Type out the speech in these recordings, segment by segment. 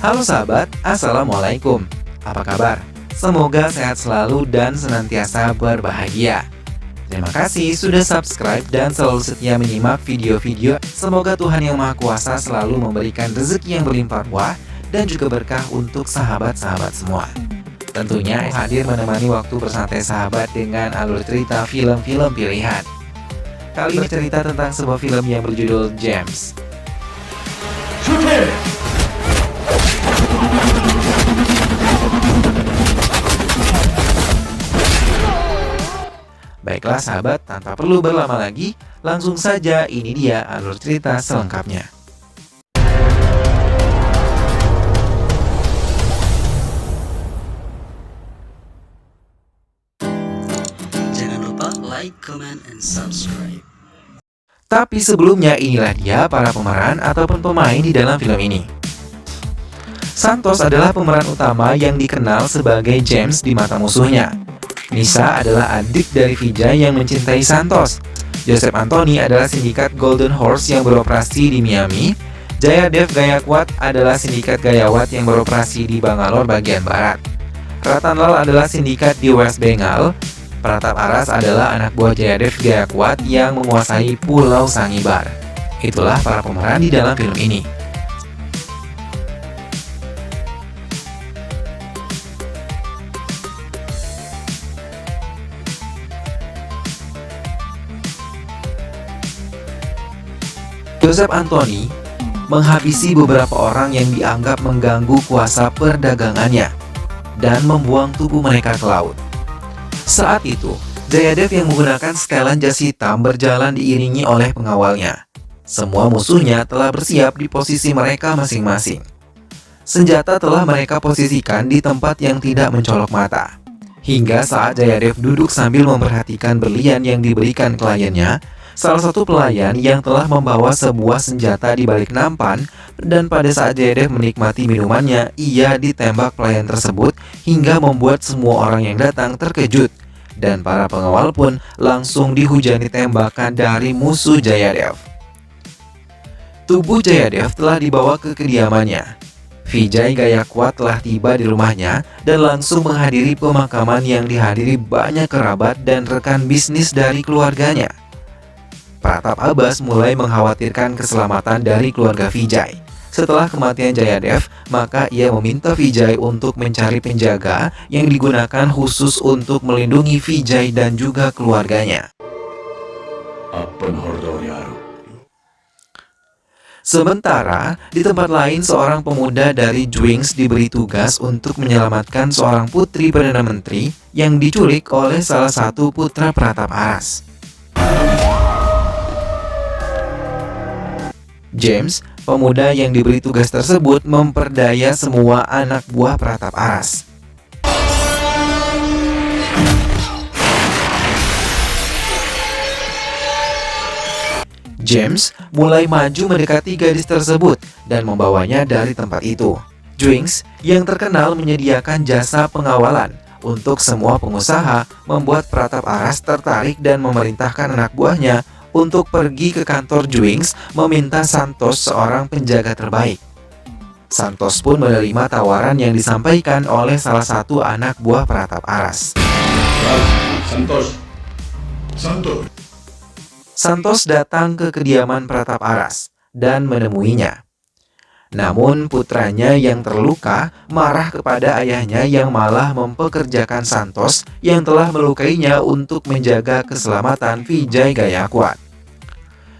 Halo sahabat, Assalamualaikum. Apa kabar? Semoga sehat selalu dan senantiasa berbahagia. Terima kasih sudah subscribe dan selalu setia menyimak video-video. Semoga Tuhan Yang Maha Kuasa selalu memberikan rezeki yang berlimpah ruah dan juga berkah untuk sahabat-sahabat semua. Tentunya hadir menemani waktu bersantai sahabat dengan alur cerita film-film pilihan. Kali ini cerita tentang sebuah film yang berjudul James. Baiklah sahabat, tanpa perlu berlama lagi, langsung saja ini dia alur cerita selengkapnya. Jangan lupa like, comment, and subscribe. Tapi sebelumnya inilah dia para pemeran ataupun pemain di dalam film ini. Santos adalah pemeran utama yang dikenal sebagai James di mata musuhnya. Nisa adalah adik dari Vijay yang mencintai Santos. Joseph Anthony adalah sindikat Golden Horse yang beroperasi di Miami. Jayadev Gayakwat adalah sindikat Gayawat yang beroperasi di Bangalore bagian barat. Ratan Lal adalah sindikat di West Bengal. Pratap Aras adalah anak buah Jayadev Gayakwat yang menguasai Pulau Sangibar. Itulah para pemeran di dalam film ini. Joseph Anthony menghabisi beberapa orang yang dianggap mengganggu kuasa perdagangannya dan membuang tubuh mereka ke laut. Saat itu, Jayadev yang menggunakan setelan jas hitam berjalan diiringi oleh pengawalnya. Semua musuhnya telah bersiap di posisi mereka masing-masing. Senjata telah mereka posisikan di tempat yang tidak mencolok mata. Hingga saat Jayadev duduk sambil memperhatikan berlian yang diberikan kliennya, salah satu pelayan yang telah membawa sebuah senjata di balik nampan, dan pada saat Jayadev menikmati minumannya, ia ditembak pelayan tersebut hingga membuat semua orang yang datang terkejut. Dan para pengawal pun langsung dihujani tembakan dari musuh Jayadev. Tubuh Jayadev telah dibawa ke kediamannya. Vijay Gayakwat telah tiba di rumahnya dan langsung menghadiri pemakaman yang dihadiri banyak kerabat dan rekan bisnis dari keluarganya. Pratap Abbas mulai mengkhawatirkan keselamatan dari keluarga Vijay. Setelah kematian Jayadev, maka ia meminta Vijay untuk mencari penjaga yang digunakan khusus untuk melindungi Vijay dan juga keluarganya. Sementara, di tempat lain seorang pemuda dari Dwings diberi tugas untuk menyelamatkan seorang putri Perdana Menteri yang diculik oleh salah satu putra Pratap Aras. James, pemuda yang diberi tugas tersebut, memperdaya semua anak buah Pratap Aras. James mulai maju mendekati gadis tersebut dan membawanya dari tempat itu. Dwings yang terkenal menyediakan jasa pengawalan untuk semua pengusaha membuat Pratap Aras tertarik dan memerintahkan anak buahnya untuk pergi ke kantor Dwings meminta Santos seorang penjaga terbaik. Santos pun menerima tawaran yang disampaikan oleh salah satu anak buah Pratap Aras. Santos datang ke kediaman Pratap Aras dan menemuinya. Namun putranya yang terluka marah kepada ayahnya yang malah mempekerjakan Santos yang telah melukainya untuk menjaga keselamatan Vijay Gayakwat.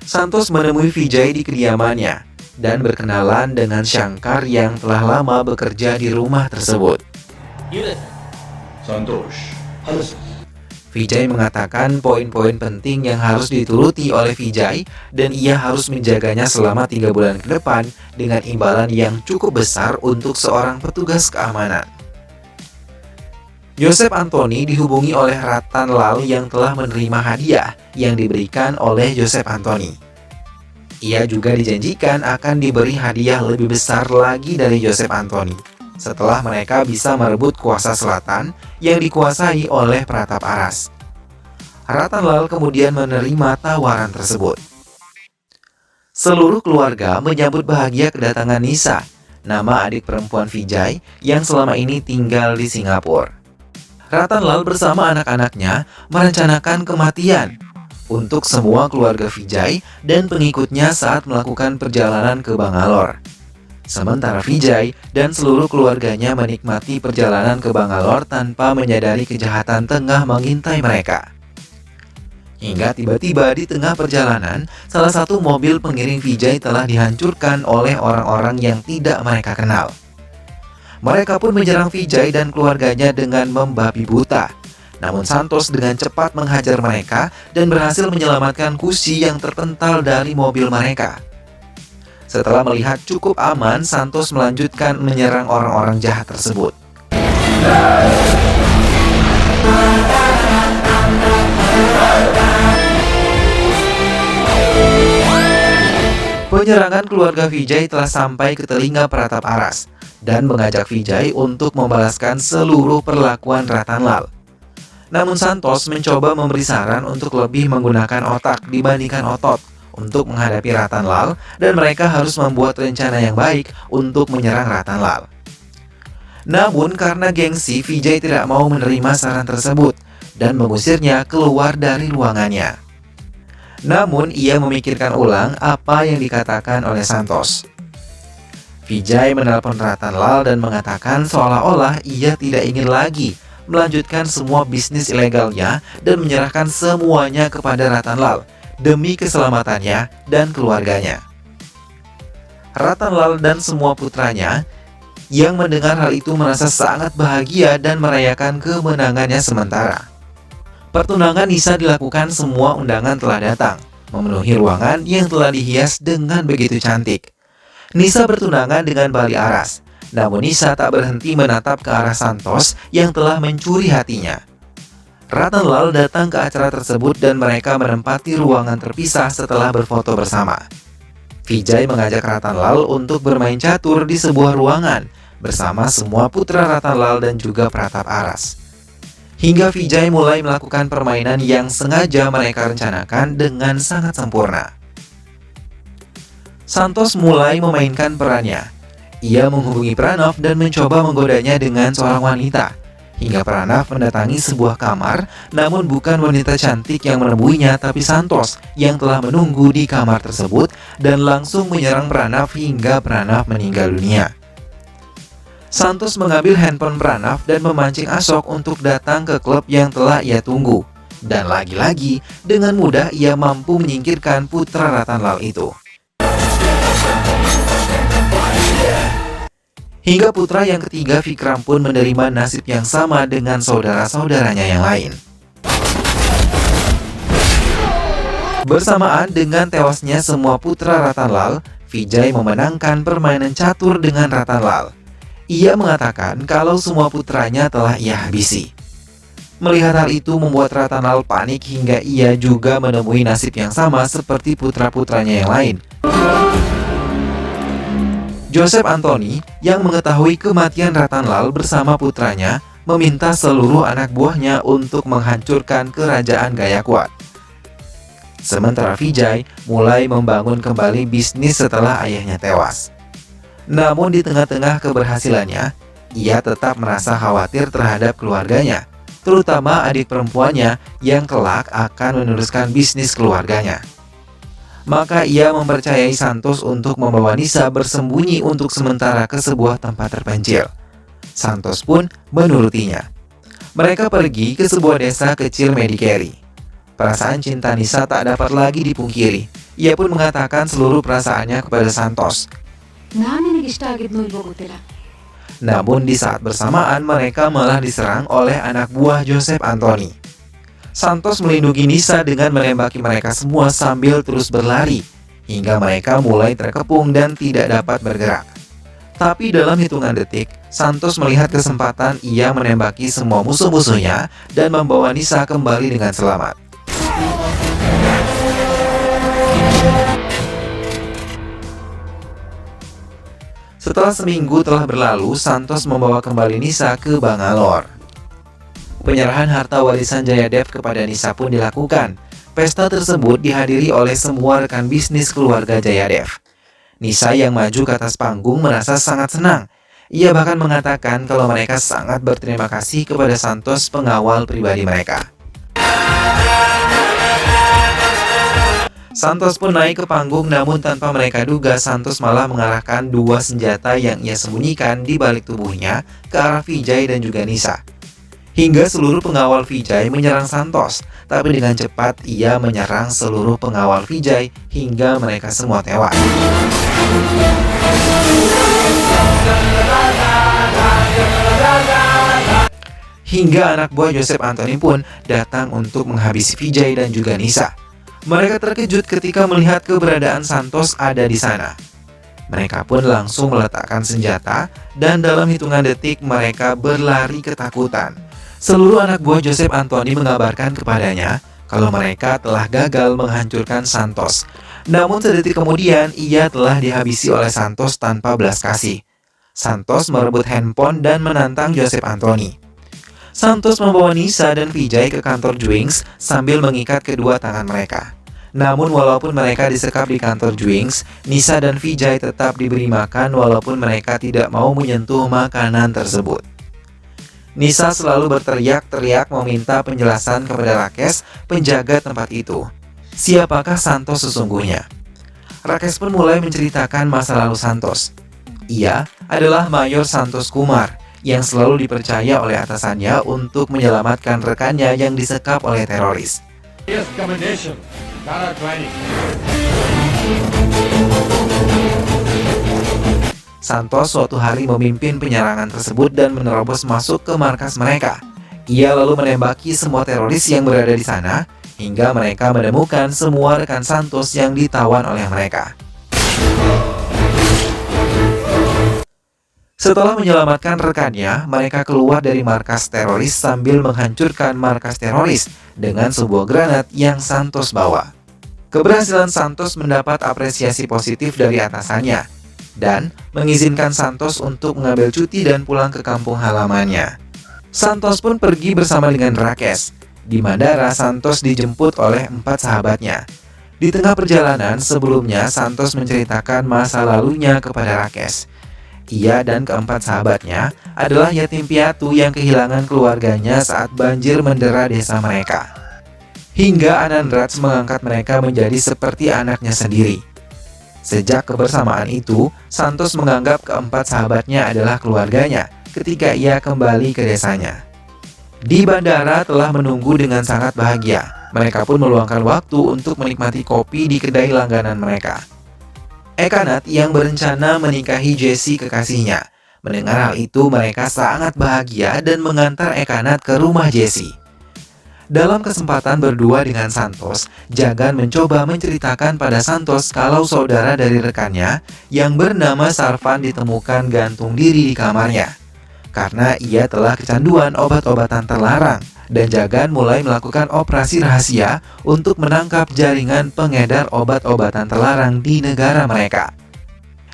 Santos menemui Vijay di kediamannya dan berkenalan dengan Shankar yang telah lama bekerja di rumah tersebut. Vijay mengatakan poin-poin penting yang harus dituruti oleh Vijay dan ia harus menjaganya selama 3 bulan ke depan dengan imbalan yang cukup besar untuk seorang petugas keamanan. Joseph Anthony dihubungi oleh Ratan Lal yang telah menerima hadiah yang diberikan oleh Joseph Anthony. Ia juga dijanjikan akan diberi hadiah lebih besar lagi dari Joseph Anthony setelah mereka bisa merebut kuasa selatan yang dikuasai oleh Pratap Aras. Ratan Lal kemudian menerima tawaran tersebut. Seluruh keluarga menyambut bahagia kedatangan Nisa nama adik perempuan Vijay yang selama ini tinggal di Singapura. Ratan Lal bersama anak-anaknya merencanakan kematian untuk semua keluarga Vijay dan pengikutnya saat melakukan perjalanan ke Bangalore. Sementara Vijay dan seluruh keluarganya menikmati perjalanan ke Bangalore tanpa menyadari kejahatan tengah mengintai mereka. Hingga tiba-tiba di tengah perjalanan, salah satu mobil pengiring Vijay telah dihancurkan oleh orang-orang yang tidak mereka kenal. Mereka pun menyerang Vijay dan keluarganya dengan membabi buta. Namun Santos dengan cepat menghajar mereka dan berhasil menyelamatkan Kushi yang terpental dari mobil mereka. Setelah melihat cukup aman, Santos melanjutkan menyerang orang-orang jahat tersebut. Penyerangan keluarga Vijay telah sampai ke telinga Pratap Aras dan mengajak Vijay untuk membalaskan seluruh perlakuan Ratan Lal. Namun Santos mencoba memberi saran untuk lebih menggunakan otak dibandingkan otot untuk menghadapi Ratan Lal, dan mereka harus membuat rencana yang baik untuk menyerang Ratan Lal. Namun karena gengsi, Vijay tidak mau menerima saran tersebut dan mengusirnya keluar dari ruangannya. Namun ia memikirkan ulang apa yang dikatakan oleh Santos. Vijay menelpon Ratan Lal dan mengatakan seolah-olah ia tidak ingin lagi melanjutkan semua bisnis ilegalnya dan menyerahkan semuanya kepada Ratan Lal demi keselamatannya dan keluarganya. Ratan Lal dan semua putranya yang mendengar hal itu merasa sangat bahagia dan merayakan kemenangannya sementara. Pertunangan Nisa dilakukan, semua undangan telah datang, memenuhi ruangan yang telah dihias dengan begitu cantik. Nisa bertunangan dengan Bali Aras, namun Nisa tak berhenti menatap ke arah Santos yang telah mencuri hatinya. Ratan Lal datang ke acara tersebut dan mereka menempati ruangan terpisah setelah berfoto bersama. Vijay mengajak Ratan Lal untuk bermain catur di sebuah ruangan bersama semua putra Ratan Lal dan juga Pratap Aras. Hingga Vijay mulai melakukan permainan yang sengaja mereka rencanakan dengan sangat sempurna. Santos mulai memainkan perannya. Ia menghubungi Pranav dan mencoba menggodanya dengan seorang wanita. Hingga Pranav mendatangi sebuah kamar, namun bukan wanita cantik yang menemuinya, tapi Santos yang telah menunggu di kamar tersebut dan langsung menyerang Pranav hingga Pranav meninggal dunia. Santos mengambil handphone Pranav dan memancing Ashok untuk datang ke klub yang telah ia tunggu. Dan lagi-lagi, dengan mudah ia mampu menyingkirkan putra Ratan Lal itu. Hingga putra yang ketiga, Vikram, pun menerima nasib yang sama dengan saudara-saudaranya yang lain. Bersamaan dengan tewasnya semua putra Ratan Lal, Vijay memenangkan permainan catur dengan Ratan Lal. Ia mengatakan kalau semua putranya telah ia habisi. Melihat hal itu membuat Ratan Lal panik hingga ia juga menemui nasib yang sama seperti putra-putranya yang lain. Joseph Anthony yang mengetahui kematian Ratan Lal bersama putranya meminta seluruh anak buahnya untuk menghancurkan kerajaan Gayakwad. Sementara Vijay mulai membangun kembali bisnis setelah ayahnya tewas. Namun di tengah-tengah keberhasilannya, ia tetap merasa khawatir terhadap keluarganya, terutama adik perempuannya yang kelak akan meneruskan bisnis keluarganya. Maka ia mempercayai Santos untuk membawa Nisa bersembunyi untuk sementara ke sebuah tempat terpencil. Santos pun menurutinya. Mereka pergi ke sebuah desa kecil Medicary. Perasaan cinta Nisa tak dapat lagi dipungkiri. Ia pun mengatakan seluruh perasaannya kepada Santos. Namun di saat bersamaan mereka malah diserang oleh anak buah Joseph Anthony. Santos melindungi Nisa dengan menembaki mereka semua sambil terus berlari, hingga mereka mulai terkepung dan tidak dapat bergerak. Tapi dalam hitungan detik, Santos melihat kesempatan, ia menembaki semua musuh-musuhnya dan membawa Nisa kembali dengan selamat. Setelah seminggu telah berlalu, Santos membawa kembali Nisa ke Bangalore. Penyerahan harta warisan Jayadev kepada Nisa pun dilakukan. Pesta tersebut dihadiri oleh semua rekan bisnis keluarga Jayadev. Nisa yang maju ke atas panggung merasa sangat senang. Ia bahkan mengatakan kalau mereka sangat berterima kasih kepada Santos, pengawal pribadi mereka. Santos pun naik ke panggung, namun tanpa mereka duga Santos malah mengarahkan dua senjata yang ia sembunyikan di balik tubuhnya ke arah Vijay dan juga Nisa. Hingga seluruh pengawal Vijay menyerang Santos, tapi dengan cepat ia menyerang seluruh pengawal Vijay hingga mereka semua tewas. Hingga anak buah Joseph Anthony pun datang untuk menghabisi Vijay dan juga Nisa. Mereka terkejut ketika melihat keberadaan Santos ada di sana. Mereka pun langsung meletakkan senjata dan dalam hitungan detik mereka berlari ketakutan. Seluruh anak buah Joseph Anthony mengabarkan kepadanya kalau mereka telah gagal menghancurkan Santos. Namun sedetik kemudian ia telah dihabisi oleh Santos tanpa belas kasih. Santos merebut handphone dan menantang Joseph Anthony. Santos membawa Nisa dan Vijay ke kantor Dwinks sambil mengikat kedua tangan mereka. Namun walaupun mereka disekap di kantor Dwinks, Nisa dan Vijay tetap diberi makan walaupun mereka tidak mau menyentuh makanan tersebut. Nisa selalu berteriak-teriak meminta penjelasan kepada Rakesh, penjaga tempat itu. Siapakah Santos sesungguhnya? Rakesh pun mulai menceritakan masa lalu Santos. Ia adalah Mayor Santos Kumar yang selalu dipercaya oleh atasannya untuk menyelamatkan rekannya yang disekap oleh teroris. Santos suatu hari memimpin penyerangan tersebut dan menerobos masuk ke markas mereka. Ia lalu menembaki semua teroris yang berada di sana, hingga mereka menemukan semua rekan Santos yang ditawan oleh mereka. Setelah menyelamatkan rekannya, mereka keluar dari markas teroris sambil menghancurkan markas teroris dengan sebuah granat yang Santos bawa. Keberhasilan Santos mendapat apresiasi positif dari atasannya dan mengizinkan Santos untuk mengambil cuti dan pulang ke kampung halamannya. Santos pun pergi bersama dengan Rakesh. Di bandara, Santos dijemput oleh 4 sahabatnya. Di tengah perjalanan sebelumnya, Santos menceritakan masa lalunya kepada Rakesh. Ia dan keempat sahabatnya adalah yatim piatu yang kehilangan keluarganya saat banjir mendera desa mereka. Hingga Anandraj mengangkat mereka menjadi seperti anaknya sendiri. Sejak kebersamaan itu, Santos menganggap keempat sahabatnya adalah keluarganya ketika ia kembali ke desanya. Di bandara telah menunggu dengan sangat bahagia. Mereka pun meluangkan waktu untuk menikmati kopi di kedai langganan mereka. Ekanath yang berencana menikahi Jessie kekasihnya. Mendengar hal itu, mereka sangat bahagia dan mengantar Ekanath ke rumah Jessie. Dalam kesempatan berdua dengan Santos, Jagan mencoba menceritakan pada Santos kalau saudara dari rekannya yang bernama Sarvan ditemukan gantung diri di kamarnya karena ia telah kecanduan obat-obatan terlarang, dan Jagan mulai melakukan operasi rahasia untuk menangkap jaringan pengedar obat-obatan terlarang di negara mereka.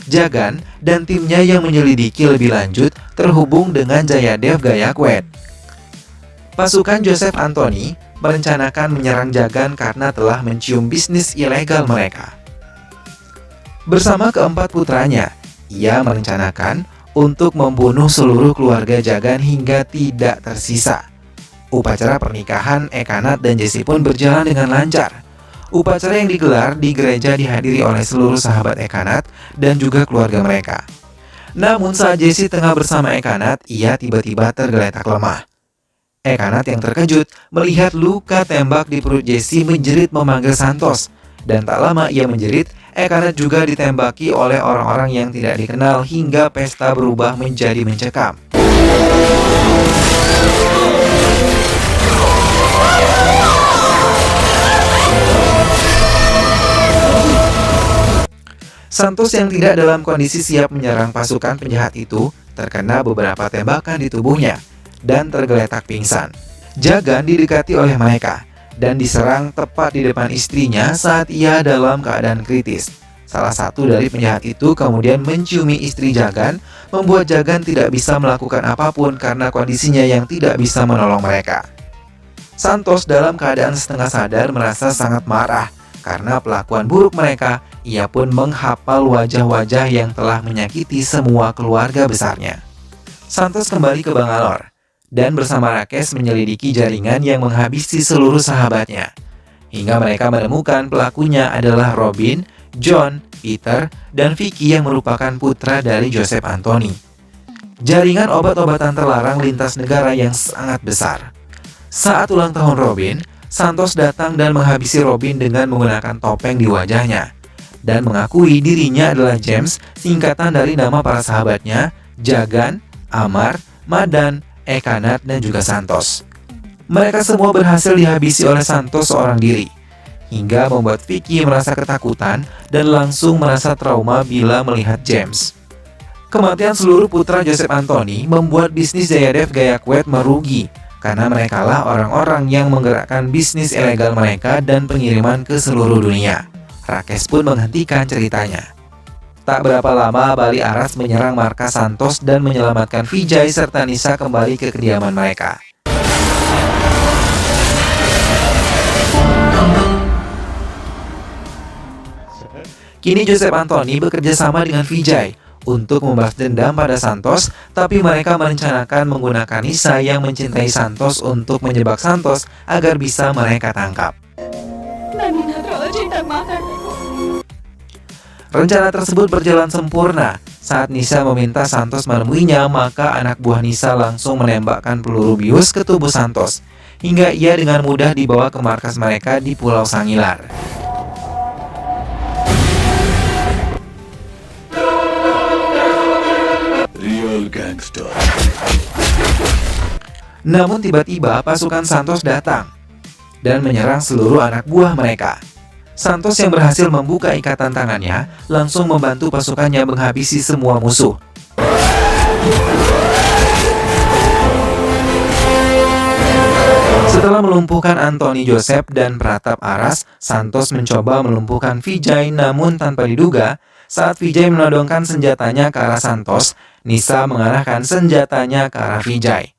Jagan dan timnya yang menyelidiki lebih lanjut terhubung dengan Jayadev Gayakwad. Pasukan Joseph Anthony merencanakan menyerang Jagan karena telah mencium bisnis ilegal mereka. Bersama keempat putranya, ia merencanakan untuk membunuh seluruh keluarga Jagan hingga tidak tersisa. Upacara pernikahan Ekanath dan Jessie pun berjalan dengan lancar. Upacara yang digelar di gereja dihadiri oleh seluruh sahabat Ekanath dan juga keluarga mereka. Namun saat Jessie tengah bersama Ekanath, ia tiba-tiba tergeletak lemah. Ekanath yang terkejut melihat luka tembak di perut Jessie menjerit memanggil Santos. Dan tak lama ia menjerit, Ekanath juga ditembaki oleh orang-orang yang tidak dikenal hingga pesta berubah menjadi mencekam. Santos yang tidak dalam kondisi siap menyerang pasukan penjahat itu terkena beberapa tembakan di tubuhnya dan tergeletak pingsan. Jagan didekati oleh mereka dan diserang tepat di depan istrinya saat ia dalam keadaan kritis. Salah satu dari penjahat itu kemudian menciumi istri Jagan, membuat Jagan tidak bisa melakukan apapun karena kondisinya yang tidak bisa menolong mereka. Santos dalam keadaan setengah sadar merasa sangat marah karena pelakuan buruk mereka ia pun menghafal wajah-wajah yang telah menyakiti semua keluarga besarnya. Santos kembali ke Bangalore dan bersama Rakesh menyelidiki jaringan yang menghabisi seluruh sahabatnya. Hingga mereka menemukan pelakunya adalah Robin, John, Peter, dan Vicky yang merupakan putra dari Joseph Anthony. Jaringan obat-obatan terlarang lintas negara yang sangat besar. Saat ulang tahun Robin, Santos datang dan menghabisi Robin dengan menggunakan topeng di wajahnya dan mengakui dirinya adalah James, singkatan dari nama para sahabatnya, Jagan, Amar, Madan, Ekanat, dan juga Santos. Mereka semua berhasil dihabisi oleh Santos seorang diri, hingga membuat Vicky merasa ketakutan dan langsung merasa trauma bila melihat James. Kematian seluruh putra Joseph Anthony membuat bisnis Jayadev Gayakwet merugi, karena merekalah orang-orang yang menggerakkan bisnis ilegal mereka dan pengiriman ke seluruh dunia. Rakesh pun menghentikan ceritanya. Tak berapa lama Bali Aras menyerang markas Santos dan menyelamatkan Vijay serta Nisa kembali ke kediaman mereka. Kini Joseph Anthony bekerja sama dengan Vijay untuk membalas dendam pada Santos, tapi mereka merencanakan menggunakan Nisa yang mencintai Santos untuk menjebak Santos agar bisa mereka tangkap. Rencana tersebut berjalan sempurna. Saat Nisa meminta Santos menemuinya, maka anak buah Nisa langsung menembakkan peluru bius ke tubuh Santos, hingga ia dengan mudah dibawa ke markas mereka di Pulau Sangilar. Real gangster. Namun tiba-tiba pasukan Santos datang dan menyerang seluruh anak buah mereka. Santos yang berhasil membuka ikatan tangannya langsung membantu pasukannya menghabisi semua musuh. Setelah melumpuhkan Anthony Joseph dan Pratap Aras, Santos mencoba melumpuhkan Vijay, namun tanpa diduga, saat Vijay menodongkan senjatanya ke arah Santos, Nisa mengarahkan senjatanya ke arah Vijay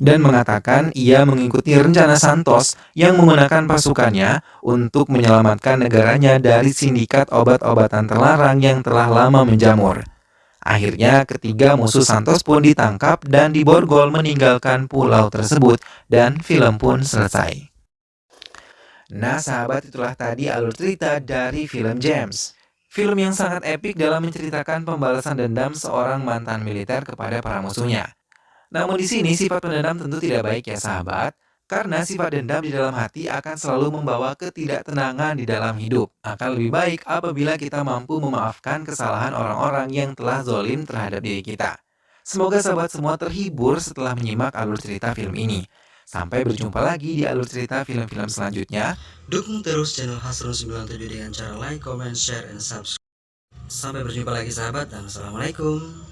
dan mengatakan ia mengikuti rencana Santos yang menggunakan pasukannya untuk menyelamatkan negaranya dari sindikat obat-obatan terlarang yang telah lama menjamur. Akhirnya ketiga musuh Santos pun ditangkap dan diborgol meninggalkan pulau tersebut dan film pun selesai. Nah sahabat, itulah tadi alur cerita dari film James. Film yang sangat epik dalam menceritakan pembalasan dendam seorang mantan militer kepada para musuhnya. Namun di sini sifat pendendam tentu tidak baik ya sahabat, karena sifat dendam di dalam hati akan selalu membawa ketidaktenangan di dalam hidup. Akan lebih baik apabila kita mampu memaafkan kesalahan orang-orang yang telah zolim terhadap diri kita. Semoga sahabat semua terhibur setelah menyimak alur cerita film ini. Sampai berjumpa lagi di alur cerita film-film selanjutnya. Dukung terus channel Hasrun 97 dengan cara like, comment, share, and subscribe. Sampai berjumpa lagi sahabat dan assalamualaikum.